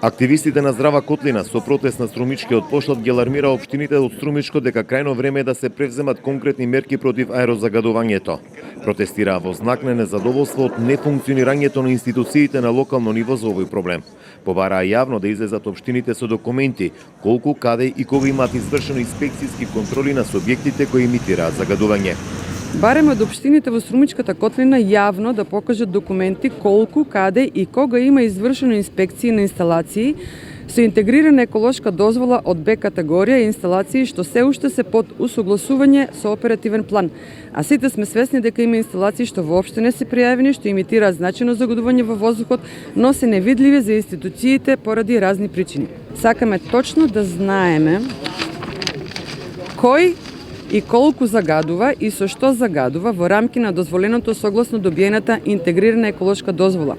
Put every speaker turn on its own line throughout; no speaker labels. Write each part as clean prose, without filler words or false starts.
Активистите на Здрава Котлина со протест на Струмичкиот поштот ги алармира општините од Струмичко дека крајно време е да се превземат конкретни мерки против аерозагадувањето. Протестираа во знак на незадоволство од нефункционирањето на институциите на локално ниво за овој проблем. Побараа јавно да излезат општините со документи колку, каде и кога имаат извршено инспекцијски контроли на субјектите кои емитираат загадување.
Барем од општините во Струмичката котлина јавно да покажат документи колку, каде и кога има извршено инспекции на инсталации со интегрирана еколошка дозвола од Б категорија и инсталации што се уште се под усогласување со оперативен план. А сите сме свесни дека има инсталации што воопшто не се пријавени, што имитираат значајно загадување во воздухот, но се невидливи за институциите поради разни причини. Сакаме точно да знаеме кој и колку загадува и со што загадува во рамки на дозволеното согласно добиената интегрирана еколошка дозвола.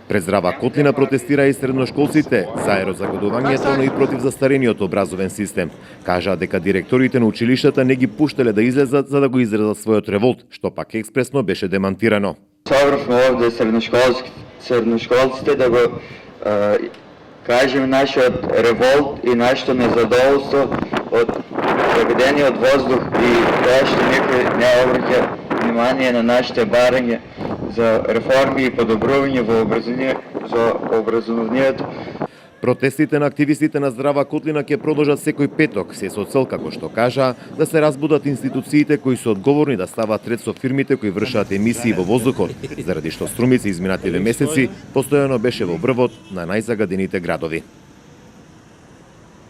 Пред Здрава Котлина протестира и средношколците за аерозагадувањето, но и против застарениот образовен систем. Кажаа дека директорите на училиштата не ги пуштале да излезат за да го изразат својот револт, што пак експресно беше демантирано.
Собравме овде средношколците да го кажеме нашиот револт и нашето незадоволство од заведениот воздух и тоа што никој не обраќа внимание на нашите барања за реформи и подобрување во образованието.
Протестите на активистите на Здрава Котлина ќе продолжат секој петок, се со цел, како што кажа, да се разбудат институциите кои се одговорни да стават ред со фирмите кои вршат емисии во воздухот, заради што Струмица изминативе месеци постојано беше во врвот на најзагадените градови.